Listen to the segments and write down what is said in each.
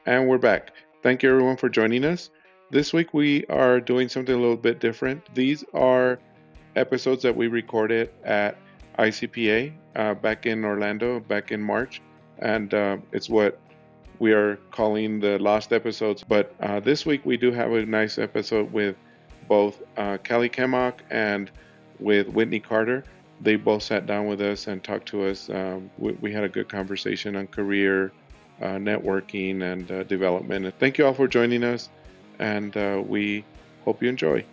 And we're back. Thank you everyone for joining us. This week we are doing something a little bit different. These are episodes that we recorded at ICPA back in Orlando back in March. And it's what we are calling the lost episodes. But this week we do have a nice episode with both Kellie Kemock and with Whitnie Carter. They both sat down with us and talked to us. We had a good conversation on career, networking, and development. And thank you all for joining us, and we hope you enjoy.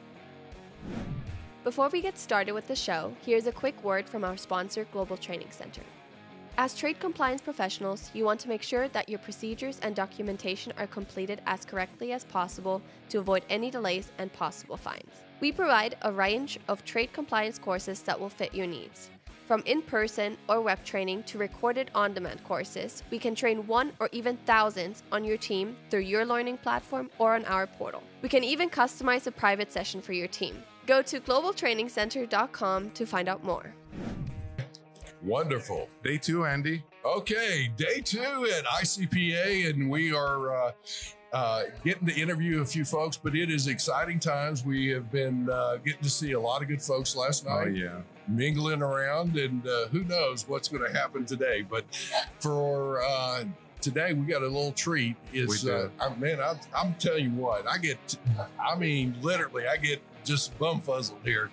Before we get started with the show, here's a quick word from our sponsor, Global Training Center. As trade compliance professionals, you want to make sure that your procedures and documentation are completed as correctly as possible to avoid any delays and possible fines. We provide a range of trade compliance courses that will fit your needs. From in-person or web training to recorded on-demand courses, we can train one or even thousands on your team through your learning platform or on our portal. We can even customize a private session for your team. Go to globaltrainingcenter.com to find out more. Wonderful. Day 2, Andy. Okay, day 2 at ICPA, and we are getting to interview a few folks, but it is exciting times. We have been getting to see a lot of good folks last night. Oh, yeah. Mingling around, and who knows what's going to happen today. But for today, we got a little treat. I'm telling you what, literally, I get just bumfuzzled here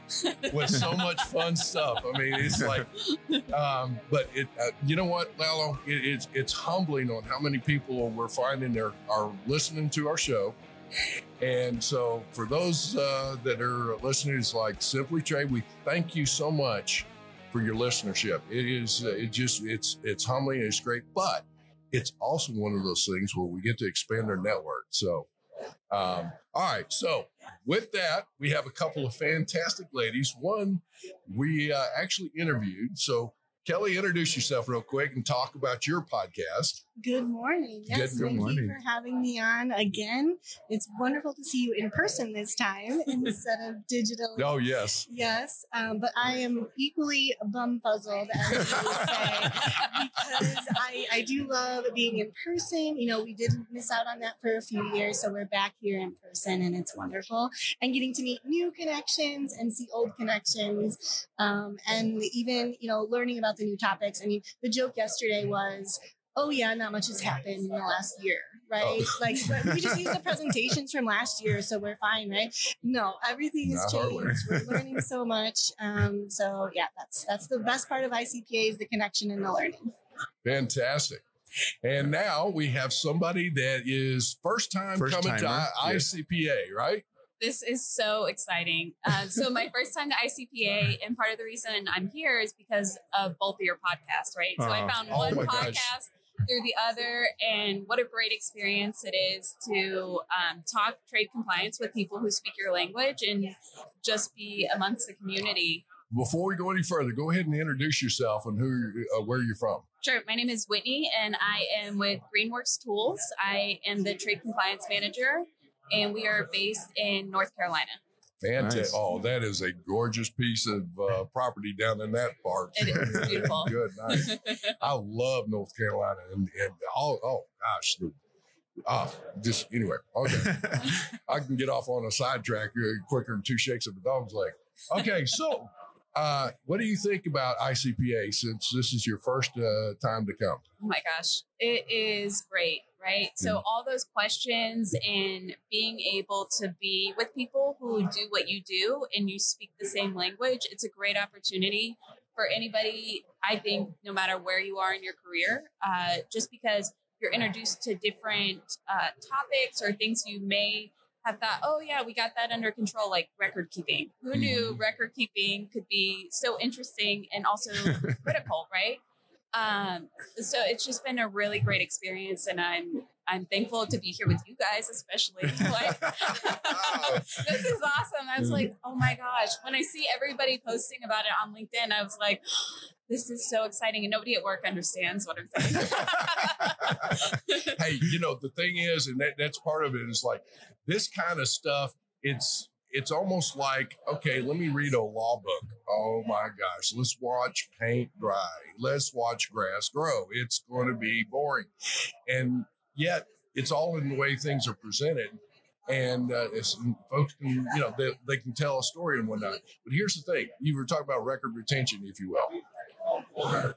with so much fun stuff. I mean, it's like, but you know what, Lalo? It's humbling on how many people we're finding are listening to our show. And so for those that are listening, it's like Simply Trade, we thank you so much for your listenership. It's humbling, it's great, but it's also one of those things where we get to expand our network. So, all right. So with that, we have a couple of fantastic ladies. One we actually interviewed. So Kellie, introduce yourself real quick and talk about your podcast. Good morning. Yes, Good thank you for having me on again. It's wonderful to see you in person this time instead of digital. Oh, yes. Yes, but I am equally bumfuzzled, as you would say, because I do love being in person. You know, we did miss out on that for a few years, so we're back here in person, and it's wonderful. And getting to meet new connections and see old connections, and even, learning about the new topics. I mean, the joke yesterday was, oh yeah, not much has happened in the last year, right? Oh. Like we just used the presentations from last year, so we're fine, right? No, everything has changed. We're learning so much. So yeah, that's the best part of ICPA is the connection and the learning. Fantastic. And now we have somebody that is first time coming to ICPA, right? This is so exciting. So my first time to ICPA, and part of the reason I'm here is because of both of your podcasts, right? So I found one podcast through the other, and what a great experience it is to talk trade compliance with people who speak your language and just be amongst the community. Before we go any further, go ahead and introduce yourself and where you're from. Sure. My name is Whitnie, and I am with Greenworks Tools. I am the trade compliance manager, and we are based in North Carolina. Fantastic. Nice. Oh, that is a gorgeous piece of property down in that part. It is beautiful. Good, nice. I love North Carolina. And gosh. Just anyway. Okay. I can get off on a sidetrack quicker than 2 shakes of a dog's leg. Okay. So what do you think about ICPA since this is your first time to come? Oh my gosh. It is great. Right. So all those questions and being able to be with people who do what you do and you speak the same language, it's a great opportunity for anybody, I think, no matter where you are in your career, just because you're introduced to different topics or things you may have thought, oh, yeah, we got that under control, like record keeping. Who knew record keeping could be so interesting and also critical, right? So it's just been a really great experience, and I'm thankful to be here with you guys, especially. Like, this is awesome. I was like, oh my gosh, when I see everybody posting about it on LinkedIn, I was like, this is so exciting, and nobody at work understands what I'm saying. Hey, the thing is, and that's part of it, is like this kind of stuff, it's almost like, okay, let me read a law book. Oh my gosh, let's watch paint dry. Let's watch grass grow. It's going to be boring. And yet it's all in the way things are presented. And folks can, they can tell a story and whatnot. But here's the thing. You were talking about record retention, if you will.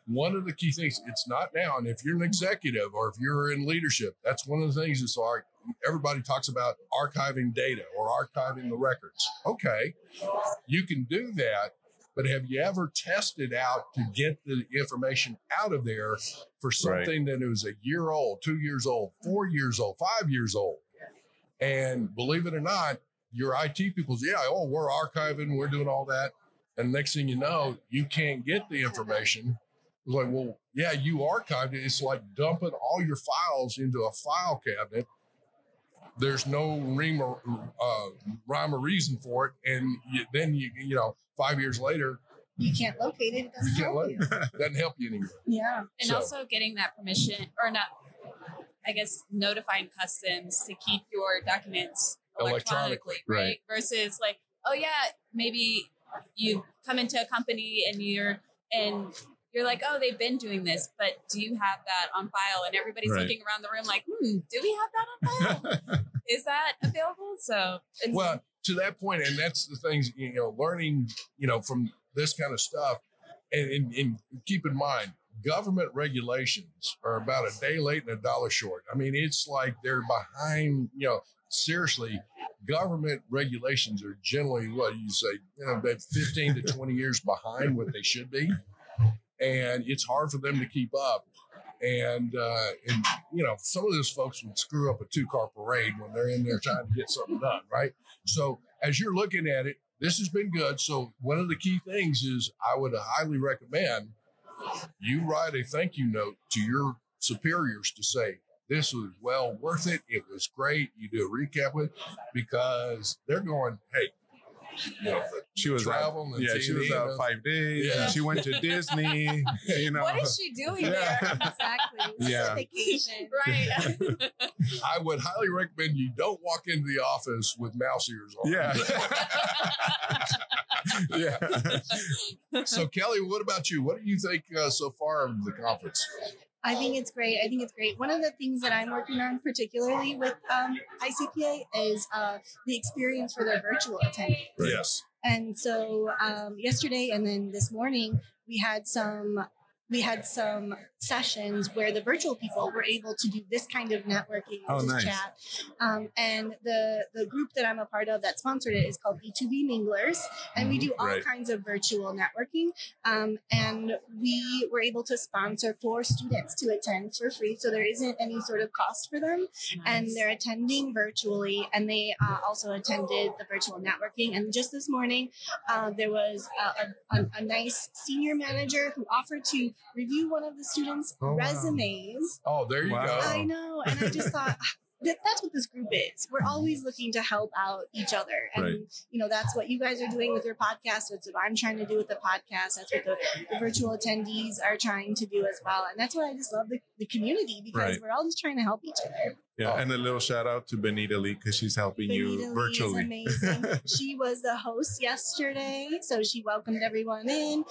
One of the key things, it's not now. And if you're an executive or if you're in leadership, that's one of the things. It's like everybody talks about archiving data or archiving the records. Okay, you can do that. But have you ever tested out to get the information out of there for something that was a year old, 2 years old, 4 years old, 5 years old? And believe it or not, your IT people's, we're archiving, we're doing all that. And next thing you know, you can't get the information. It's like, well, yeah, you archived it. It's like dumping all your files into a file cabinet. There's no rhyme or reason for it. And then 5 years later, you can't locate it. It doesn't help you. Doesn't help you anymore. Yeah. And also getting that permission, or not, I guess, notifying customs to keep your documents electronically, right? Versus like, oh yeah, maybe you come into a company and you're like, oh, they've been doing this, but do you have that on file? And everybody's looking around the room like, do we have that on file? Is that available? So, well, to that point, and that's the things, learning, from this kind of stuff, and keep in mind, government regulations are about a day late and a dollar short. I mean, it's like they're behind, seriously, government regulations are generally, what you say, they're 15 to 20 years behind what they should be. And it's hard for them to keep up. And some of those folks would screw up a 2-car parade when they're in there trying to get something done, right? So as you're looking at it, this has been good. So one of the key things is I would highly recommend you write a thank you note to your superiors to say, this was well worth it. It was great. You do a recap with, because they're going, hey, she was traveling. She was out 5 days. Yeah. And she went to Disney. What is she doing there? Exactly. Yeah. Vacation. Right. I would highly recommend you don't walk into the office with mouse ears on. Yeah. So, Kelly, what about you? What do you think so far of the conference? I think it's great. One of the things that I'm working on particularly with ICPA is the experience for their virtual attendees. Yes. And so yesterday and then this morning, we had some sessions where the virtual people were able to do this kind of networking and nice. chat. And the group that I'm a part of that sponsored it is called B2B Minglers. And we do all kinds of virtual networking. And we were able to sponsor 4 students to attend for free. So there isn't any sort of cost for them. Nice. And they're attending virtually. And they also attended the virtual networking. And just this morning, there was a nice senior manager who offered to review one of the students' resumes. Oh, there you go. I know. And I just thought that's what this group is. We're always looking to help out each other. And, that's what you guys are doing with your podcast. That's what I'm trying to do with the podcast. That's what the virtual attendees are trying to do as well. And that's what I just love the community, because we're all just trying to help each other. Yeah, and a little shout out to Benita Lee, because she's helping you virtually. Benita Lee is amazing. She was the host yesterday, so she welcomed everyone in.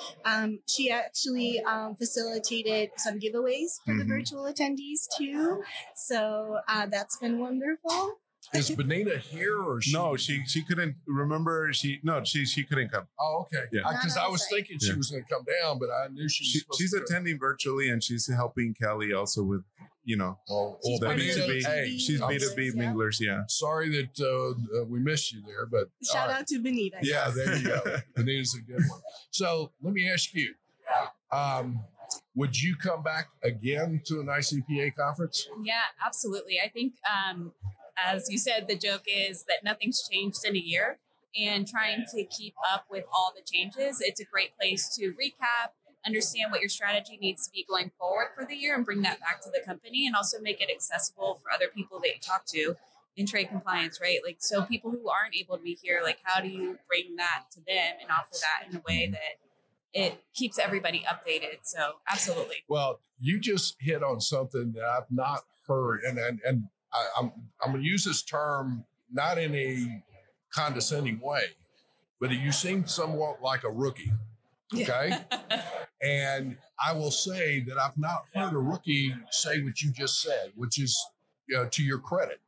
She actually facilitated some giveaways for the virtual attendees too. So that's been wonderful. Is Benita here or she? No, she couldn't remember. She couldn't come. Oh, okay. Yeah. Because I was thinking she was going to come down, but I knew she's attending virtually, and she's helping Kelly also with she's the B2B. Hey, she's B2B minglers. Yeah. Sorry that we missed you there, but shout out to Benita. Yeah, there you go. Benita's a good one. So let me ask you. Would you come back again to an ICPA conference? Yeah, absolutely. I think, as you said, the joke is that nothing's changed in a year, and trying to keep up with all the changes. It's a great place to recap, understand what your strategy needs to be going forward for the year, and bring that back to the company, and also make it accessible for other people that you talk to in trade compliance, right? Like, so people who aren't able to be here, like, how do you bring that to them and offer that in a way that it keeps everybody updated? So absolutely. Well, you just hit on something that I've not heard, and I'm going to use this term not in a condescending way, but you seem somewhat like a rookie. Okay. And I will say that I've not heard a rookie say what you just said, which is to your credit.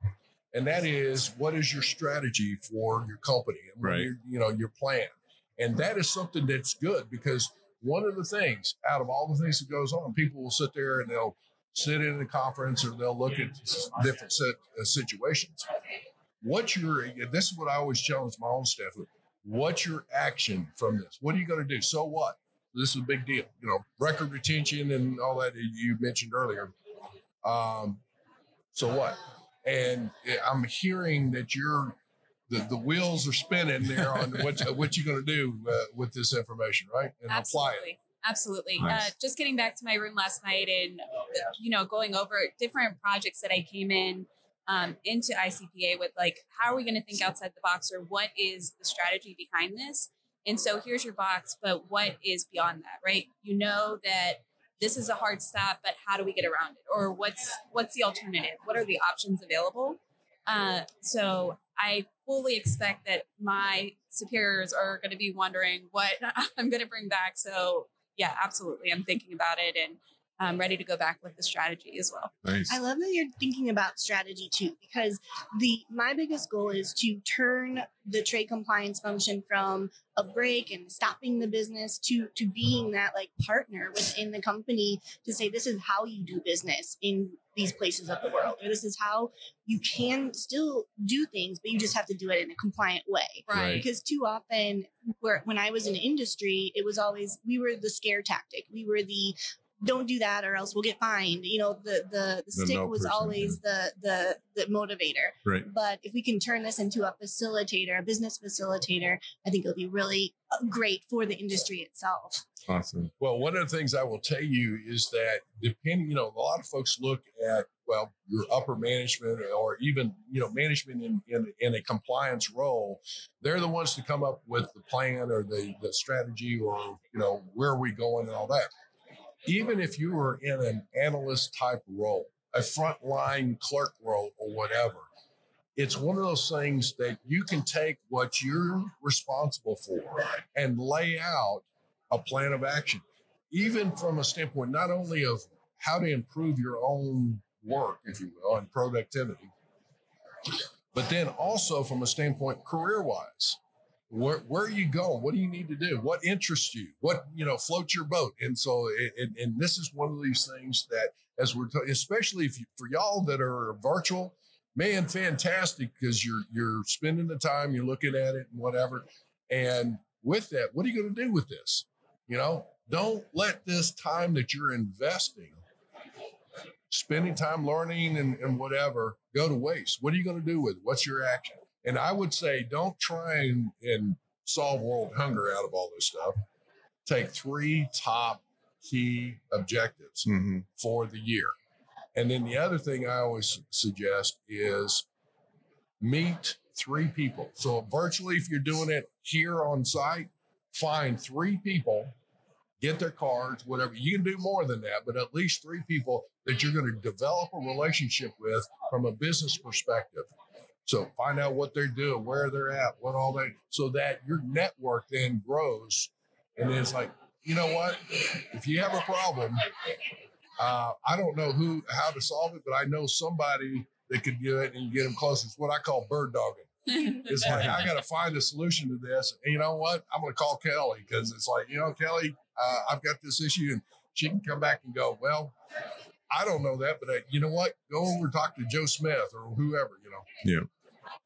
And that is, what is your strategy for your company and Right. your plan? And that is something that's good, because one of the things out of all the things that goes on, people will sit there and they'll sit in a conference or they'll look at different situations. This is what I always challenge my own staff with. What's your action from this? What are you going to do? So what? This is a big deal. Record retention and all that you mentioned earlier. So what? And I'm hearing that the wheels are spinning there on what you're going to do with this information, right? And apply it. Absolutely. Nice. Just getting back to my room last night and, going over different projects that I came into ICPA with, like, how are we going to think outside the box, or what is the strategy behind this? And so here's your box, but what is beyond that, right? You know that this is a hard stop, but how do we get around it? Or what's the alternative? What are the options available? So I fully expect that my superiors are going to be wondering what I'm going to bring back. So yeah, absolutely. I'm thinking about it, and I'm ready to go back with the strategy as well. Nice. I love that you're thinking about strategy too, because my biggest goal is to turn the trade compliance function from a break and stopping the business to being that like partner within the company to say, this is how you do business in these places of the world, or this is how you can still do things, but you just have to do it in a compliant way. Right. Because too often when I was in industry, it was always, we were the scare tactic. We were the don't do that or else we'll get fined. The stick was always the motivator. Right. But if we can turn this into a facilitator, a business facilitator, I think it'll be really great for the industry itself. Awesome. Well, one of the things I will tell you is that depending, a lot of folks look at, well, your upper management or even, management in a compliance role. They're the ones to come up with the plan or the strategy or, where are we going and all that. Even if you were in an analyst type role, a frontline clerk role or whatever, it's one of those things that you can take what you're responsible for and lay out a plan of action, even from a standpoint, not only of how to improve your own work, if you will, and productivity, but then also from a standpoint career-wise. Where are you going? What do you need to do? What interests you? What, floats your boat? And so, and this is one of these things that, as we're talking, especially for y'all that are virtual, man, fantastic, because you're spending the time, you're looking at it and whatever. And with that, what are you going to do with this? Don't let this time that you're investing, spending time learning and whatever, go to waste. What are you going to do with it? What's your action? And I would say, don't try and solve world hunger out of all this stuff. Take 3 top key objectives for the year. And then the other thing I always suggest is meet 3 people. So virtually, if you're doing it here on site, find 3 people, get their cards, whatever. You can do more than that, but at least 3 people that you're going to develop a relationship with from a business perspective. So find out what they're doing, where they're at, what all they, so that your network then grows. And then it's like, you know what? If you have a problem, I don't know how to solve it, but I know somebody that could do it, and you get them close. It's what I call bird dogging. It's like, I got to find a solution to this. And you know what? I'm going to call Kellie, because it's like, Kellie, I've got this issue, and she can come back and go, well, I don't know that, but you know what? Go over and talk to Joe Smith or whoever, Yeah.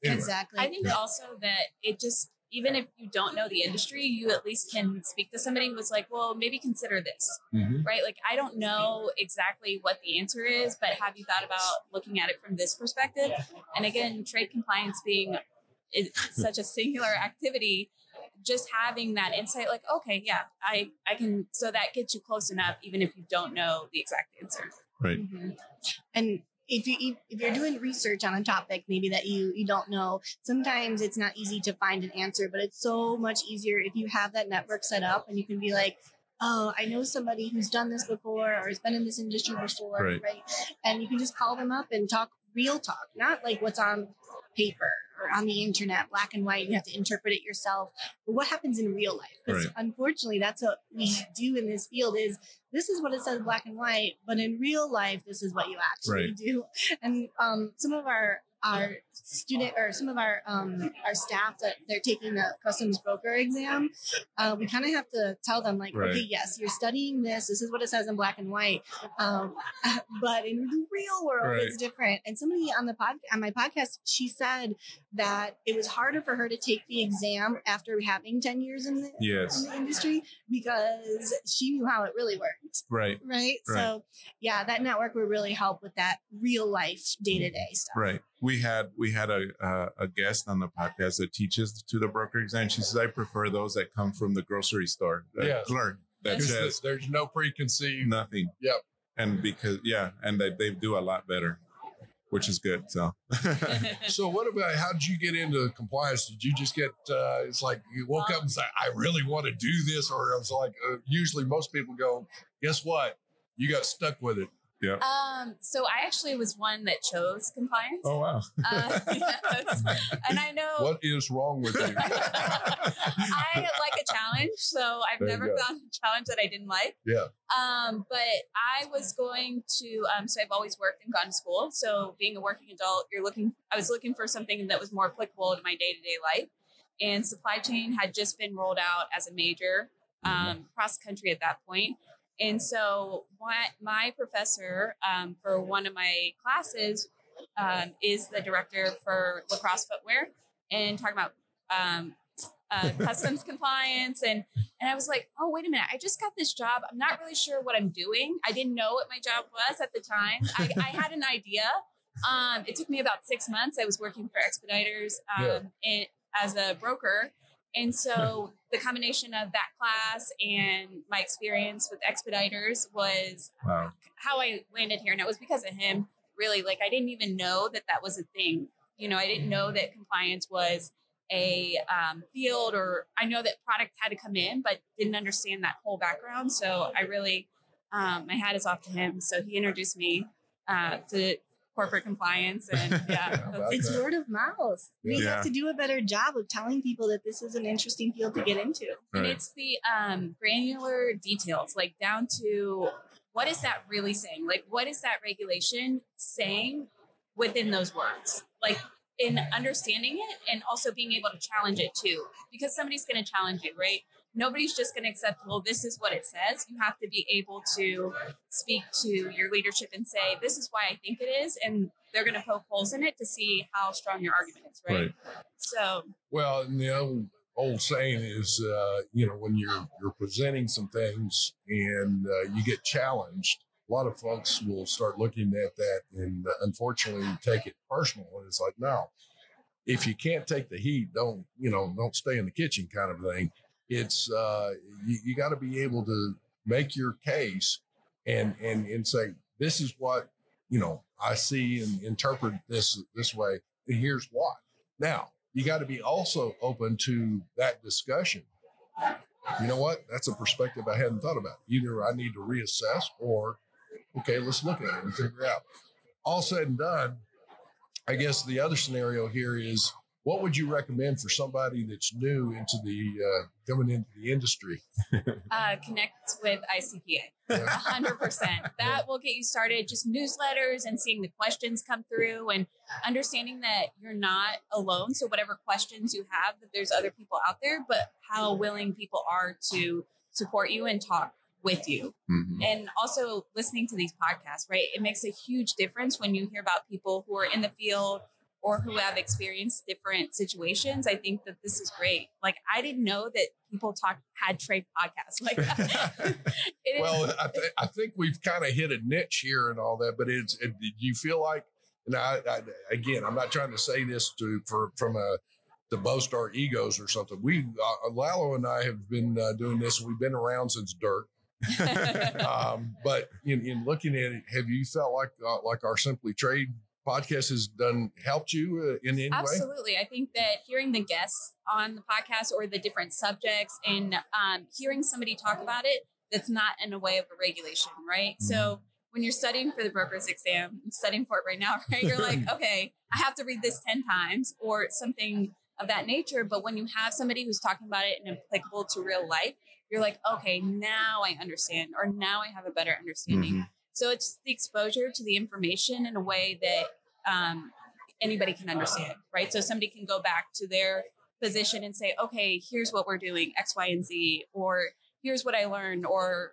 Anyway. Exactly. I think also that it just, even if you don't know the industry, you at least can speak to somebody who was like, well, maybe consider this, right? Like, I don't know exactly what the answer is, but have you thought about looking at it from this perspective? And again, trade compliance being such a singular activity, just having that insight, like, okay, yeah, I can, so that gets you close enough, even if you don't know the exact answer. Right. And if you're doing research on a topic maybe that you don't know, sometimes it's not easy to find an answer, but it's so much easier if you have that network set up and you can be like, oh, I know somebody who's done this before or has been in this industry before, right? And you can just call them up and talk real talk, not like what's on paper or on the internet, black and white. You have to interpret it yourself. But what happens in real life? Because unfortunately, that's what we do in this field is this is what it says black and white, but in real life, this is what you actually do. And some of our student or some of our staff that they're taking the customs broker exam, we kind of have to tell them like, okay, yes, you're studying this. This is what it says in black and white. But in the real world, it's different. And somebody on my podcast, she said that it was harder for her to take the exam after having 10 years in the industry because she knew how it really worked. Right. So yeah, that network would really help with that real life day-to-day stuff. Right. We had a guest on the podcast that teaches to the broker exam. She says, I prefer those that come from the grocery store, clerk that says there's no preconceived nothing. Yep. And because, and they do a lot better, which is good. So, so what about, how did you get into compliance? Did you just get, it's like you woke up and say, I really want to do this? Or it was like, usually most people go, guess what? You got stuck with it. Yeah. So I actually was one that chose compliance. Oh, wow. Yes. And I know. What is wrong with you? I like a challenge. So I've never found a challenge that I didn't like. Yeah. But I was going to, so I've always worked and gone to school. So being a working adult, I was looking for something that was more applicable to my day-to-day life. And supply chain had just been rolled out as a major cross country at that point. And so my professor for one of my classes is the director for lacrosse footwear and talking about customs compliance. And I was like, oh, wait a minute. I just got this job. I'm not really sure what I'm doing. I didn't know what my job was at the time. I had an idea. It took me about 6 months. I was working for Expeditors as a broker. And so the combination of that class and my experience with Expeditors was how I landed here. And it was because of him, really. Like, I didn't even know that was a thing. You know, I didn't know that compliance was a field, or I know that product had to come in, but didn't understand that whole background. So I really, my hat is off to him. So he introduced me to corporate compliance, and it's word of mouth. We have to do a better job of telling people that this is an interesting field to get into. And it's the granular details, like down to what is that really saying? Like, what is that regulation saying within those words? Like, in understanding it and also being able to challenge it too, because somebody's going to challenge you, right? Nobody's just going to accept, well, this is what it says. You have to be able to speak to your leadership and say, this is why I think it is. And they're going to poke holes in it to see how strong your argument is, right? So, well, the old saying is, when you're presenting some things and you get challenged, a lot of folks will start looking at that and unfortunately take it personal. And it's like, no, if you can't take the heat, don't stay in the kitchen kind of thing. It's you got to be able to make your case and say, this is what, I see and interpret this way. And here's why. Now, you got to be also open to that discussion. You know what? That's a perspective I hadn't thought about. Either I need to reassess or, okay, let's look at it and figure out. All said and done, I guess the other scenario here is, what would you recommend for somebody that's new into coming into the industry? Connect with ICPA, 100%. That will get you started. Just newsletters and seeing the questions come through and understanding that you're not alone. So whatever questions you have, that there's other people out there, but how willing people are to support you and talk with you. Mm-hmm. And also listening to these podcasts, right? It makes a huge difference when you hear about people who are in the field or who have experienced different situations. I think that this is great. Like, I didn't know that people had trade podcasts like that. Well, I think we've kind of hit a niche here and all that, but do you feel like, and again, I'm not trying to say this to boast our egos or something. Lalo and I have been doing this. We've been around since dirt. But in looking at it, have you felt like our Simply Trade podcast has helped you in any way? Absolutely. I think that hearing the guests on the podcast or the different subjects and hearing somebody talk about it, that's not in a way of a regulation, right? Mm-hmm. So when you're studying for the broker's exam, I'm studying for it right now, right? You're like, okay, I have to read this 10 times or something of that nature. But when you have somebody who's talking about it and applicable to real life, you're like, okay, now I understand, or now I have a better understanding. So it's the exposure to the information in a way that anybody can understand, right? So somebody can go back to their position and say, okay, here's what we're doing, X, Y, and Z, or here's what I learned, or,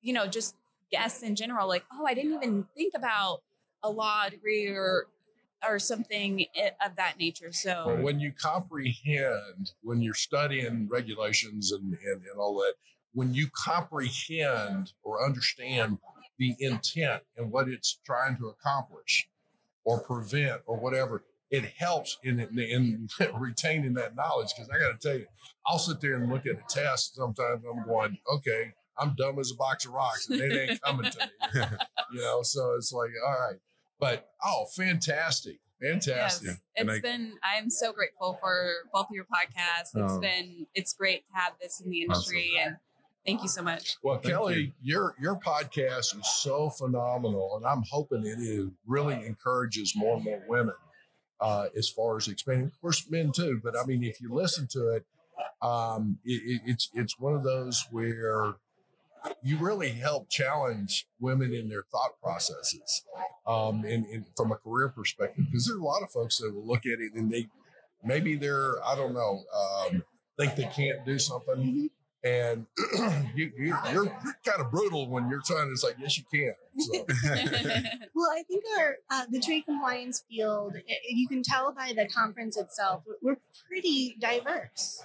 you know, just guess in general, like, oh, I didn't even think about a law degree or something of that nature. So well, when you comprehend, when you're studying regulations and all that, when you comprehend or understand the intent and what it's trying to accomplish or prevent or whatever, it helps in retaining that knowledge. Because I got to tell you, I'll sit there and look at a test. Sometimes I'm going, okay, I'm dumb as a box of rocks and it ain't coming to me. You know, so it's like, all right. But, fantastic. Fantastic. Yes. I'm so grateful for both of your podcasts. It's great to have this in the industry. Awesome. And thank you so much. Well, Kellie, your podcast is so phenomenal. And I'm hoping it really encourages more and more women as far as expanding. Of course, men too. But I mean, if you listen to it, it's one of those where you really help challenge women in their thought processes, and from a career perspective, because there are a lot of folks that will look at it and I don't know, think they can't do something. And you're kind of brutal when you're trying to say, yes, you can. So. Well, I think the trade compliance field, you can tell by the conference itself, we're pretty diverse,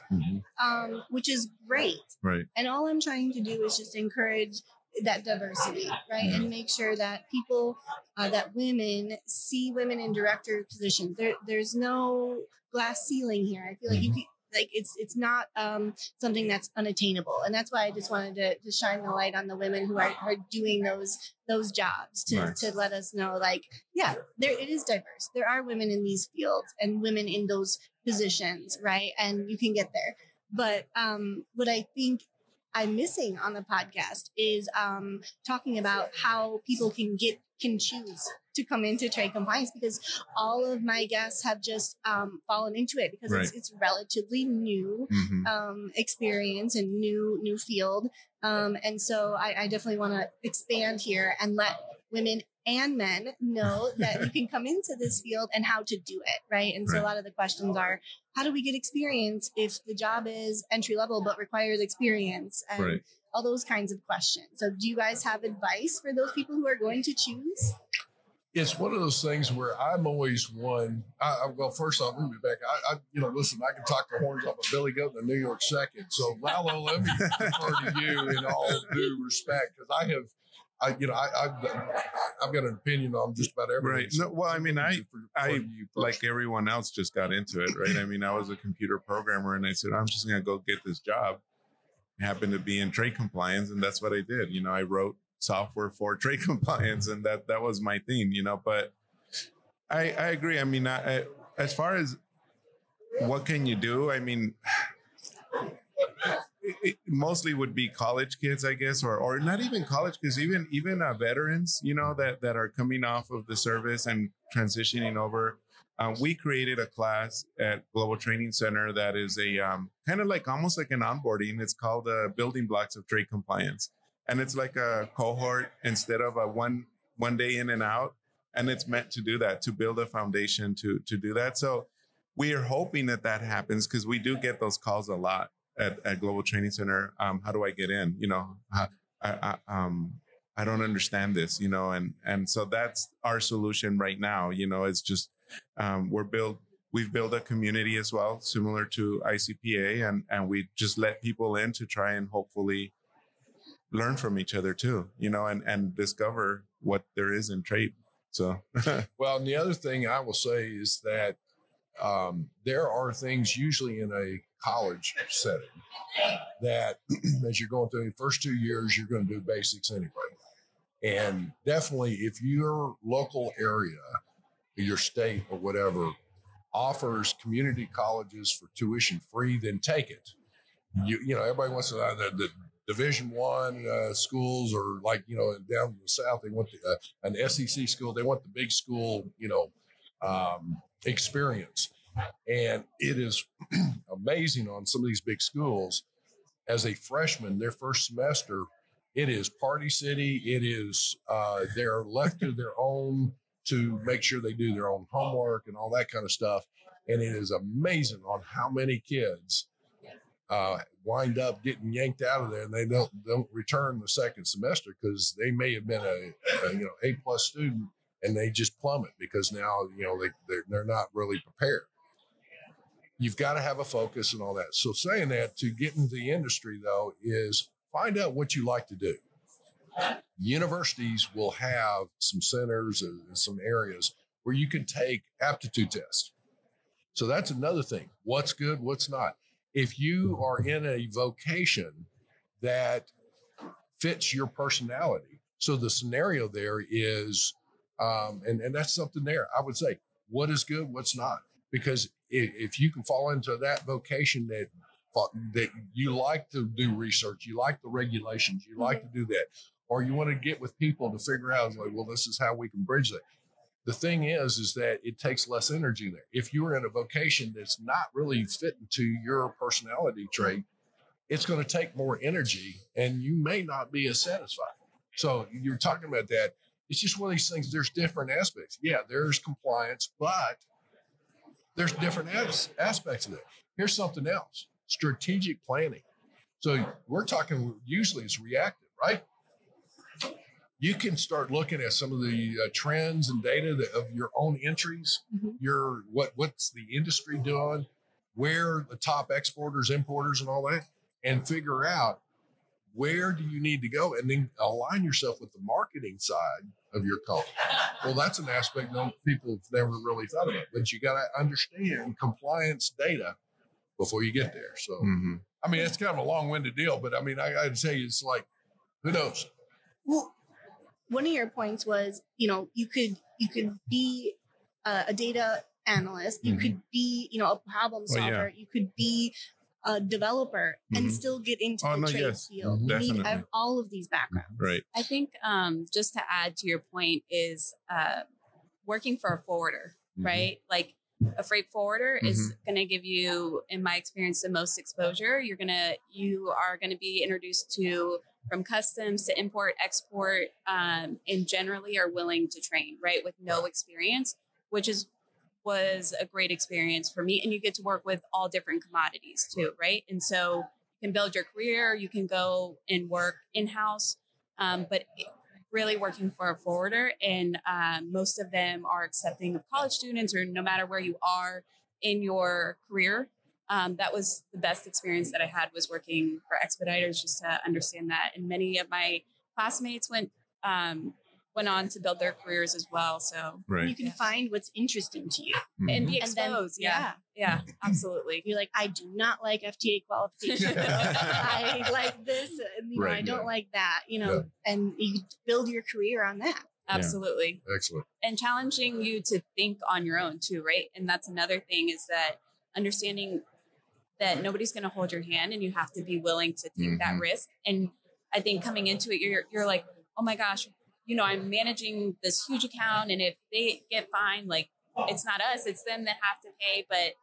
which is great. Right. And all I'm trying to do is just encourage that diversity, right? And make sure that people, that women see women in director positions. There's no glass ceiling here. I feel like it's not something that's unattainable, and that's why I just wanted to shine the light on the women who are doing those jobs to let us know, like, it is diverse. There are women in these fields and women in those positions, right? And you can get there. But what I think I'm missing on the podcast is talking about how people can choose to come into trade compliance, because all of my guests have just fallen into it because it's relatively new experience and new field. And so I definitely want to expand here and let women and men know that you can come into this field and how to do it, right? And so a lot of the questions are, how do we get experience if the job is entry level but requires experience? And all those kinds of questions. So do you guys have advice for those people who are going to choose? It's one of those things where I'm always one. Well, first off, let me back. Listen, I can talk the horns off a billy goat in a New York second. So, Lalo, let me defer to you in all due respect, because I've got an opinion on just about everything. Right. No, well, I mean, I like everyone else just got into it, right? I mean, I was a computer programmer and I said, I'm just going to go get this job. I happened to be in trade compliance, and that's what I did. You know, I wrote software for trade compliance, and that was my theme, you know. But I agree. I mean, as far as what can you do, I mean, it mostly would be college kids, I guess, or not even college kids, even veterans, you know, that are coming off of the service and transitioning over. We created a class at Global Training Center that is a kind of like almost like an onboarding. It's called Building Blocks of Trade Compliance. And it's like a cohort instead of a one day in and out. And it's meant to do that, to build a foundation to do that. So we are hoping that happens, because we do get those calls a lot at Global Training Center. How do I get in? You know, I don't understand this, you know, and so that's our solution right now. You know, it's just we've built a community as well, similar to ICPA, and we just let people in to try and hopefully learn from each other too, you know, and discover what there is in trade. So, well, and the other thing I will say is that there are things usually in a college setting that as you're going through the first 2 years, you're going to do basics anyway. And definitely if your local area, your state or whatever offers community colleges for tuition free, then take it. You know, everybody wants to know Division One schools, or like, down in the South, they want an SEC school. They want the big school, experience. And it is amazing on some of these big schools. As a freshman, their first semester, it is party city. It is they're left to their own to make sure they do their own homework and all that kind of stuff. And it is amazing on how many kids wind up getting yanked out of there, and they don't return the second semester because they may have been a A+ student, and they just plummet because now they're not really prepared. You've got to have a focus and all that. So saying that, to get into the industry though, is find out what you like to do. Universities will have some centers and some areas where you can take aptitude tests. So that's another thing. What's good, what's not. If you are in a vocation that fits your personality, so the scenario there is, and that's something there, I would say, what is good, what's not. Because if you can fall into that vocation that you like to do research, you like the regulations, you like to do that, or you want to get with people to figure out, like, well, this is how we can bridge that. The thing is that it takes less energy there. If you're in a vocation that's not really fitting to your personality trait, it's going to take more energy and you may not be as satisfied. So you're talking about that. It's just one of these things. There's different aspects. Yeah, there's compliance, but there's different aspects of it. Here's something else, strategic planning. So we're talking, usually it's reactive, right? You can start looking at some of the trends and data of your own entries, what's the industry doing, where the top exporters, importers, and all that, and figure out where do you need to go, and then align yourself with the marketing side of your company. Well, that's an aspect people have never really thought about, but you got to understand compliance data before you get there. So, I mean, it's kind of a long-winded deal, but I mean, I'd say it's like, who knows? Well, one of your points was, you could be a data analyst, you could be, a problem solver, you could be a developer and still get into the trade field. You need all of these backgrounds. Right. I think just to add to your point is working for a forwarder, right? Like a freight forwarder is going to give you, in my experience, the most exposure. You are going to be introduced to from customs to import, export, and generally are willing to train, right, with no experience, which was a great experience for me. And you get to work with all different commodities too, right? And so you can build your career, you can go and work in-house, but really working for a forwarder. And most of them are accepting of college students, or no matter where you are in your career. That was the best experience that I had, was working for expediters, just to understand that. And many of my classmates went on to build their careers as well. So you can find what's interesting to you and be exposed. Yeah, absolutely. You're like, I do not like FTA qualification. I like this, and I don't like that. And you build your career on that. Absolutely. Excellent. And challenging you to think on your own too, right? And that's another thing, is that understanding that nobody's going to hold your hand, and you have to be willing to take that risk. And I think coming into it, you're like, oh my gosh, I'm managing this huge account, and if they get fined, like, it's not us, it's them that have to pay. But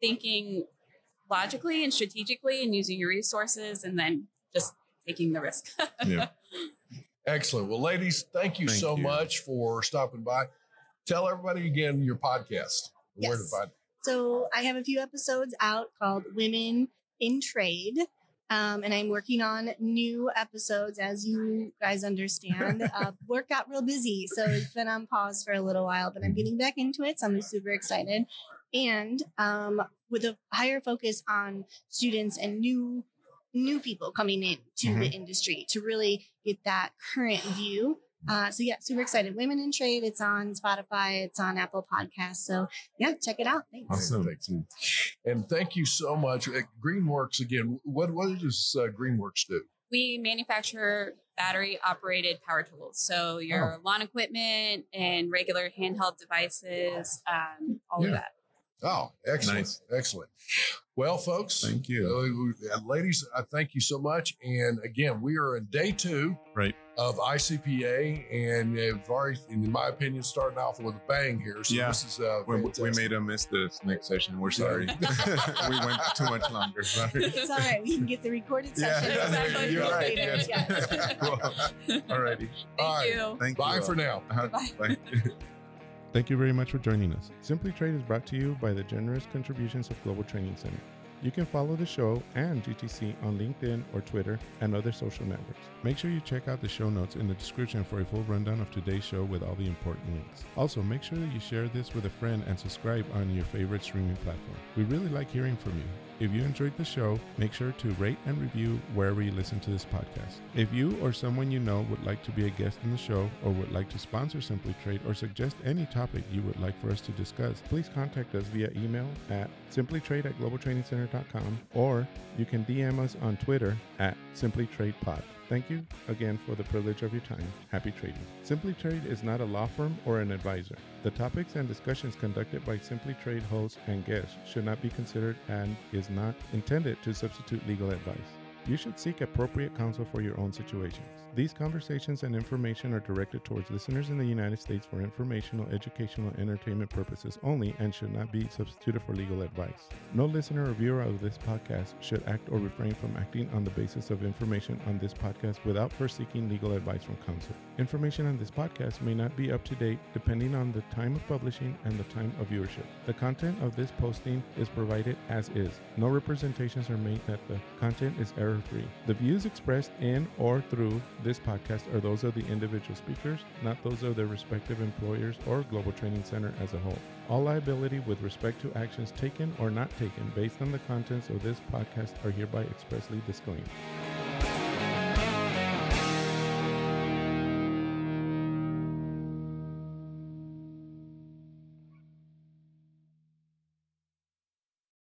thinking logically and strategically and using your resources, and then just taking the risk. Excellent. Well, ladies, thank you so much for stopping by. Tell everybody again your podcast, where to find it. So I have a few episodes out called Women in Trade. And I'm working on new episodes, as you guys understand. Work got real busy, so it's been on pause for a little while, but I'm getting back into it, so I'm super excited. And with a higher focus on students and new people coming into the industry to really get that current view. Super excited. Women in Trade. It's on Spotify. It's on Apple Podcasts. So check it out. Thanks. Awesome. And thank you so much. Greenworks, again, what does Greenworks do? We manufacture battery operated power tools. So your lawn equipment and regular handheld devices, all of that. Oh, excellent. Nice. Excellent. Well, folks, Thank you. Ladies, I thank you so much. And again, we are in day 2 of ICPA, and we've already, in my opinion, starting off with a bang here. So this is we made them miss this next session. We're sorry. We went too much longer. Sorry. It's all right. We can get the recorded session. Exactly. You're right. Later. Yes. Cool. All righty. Thank you. Thank Bye you. for now. Bye. Thank you very much for joining us. Simply Trade is brought to you by the generous contributions of Global Training Center. You can follow the show and GTC on LinkedIn or Twitter and other social networks. Make sure you check out the show notes in the description for a full rundown of today's show with all the important links. Also, make sure that you share this with a friend and subscribe on your favorite streaming platform. We really like hearing from you. If you enjoyed the show, make sure to rate and review wherever you listen to this podcast. If you or someone you know would like to be a guest in the show or would like to sponsor Simply Trade or suggest any topic you would like for us to discuss, please contact us via email at simplytrade@globaltrainingcenter.com, or you can DM us on Twitter at simplytradepod. Thank you again for the privilege of your time. Happy trading. Simply Trade is not a law firm or an advisor. The topics and discussions conducted by Simply Trade hosts and guests should not be considered and is not intended to substitute legal advice. You should seek appropriate counsel for your own situations. These conversations and information are directed towards listeners in the United States for informational, educational, and entertainment purposes only and should not be substituted for legal advice. No listener or viewer of this podcast should act or refrain from acting on the basis of information on this podcast without first seeking legal advice from counsel. Information on this podcast may not be up to date depending on the time of publishing and the time of viewership. The content of this posting is provided as is. No representations are made that the content is error-free. The views expressed in or through this podcast are those of the individual speakers, not those of their respective employers or Global Training Center as a whole. All liability with respect to actions taken or not taken based on the contents of this podcast are hereby expressly disclaimed.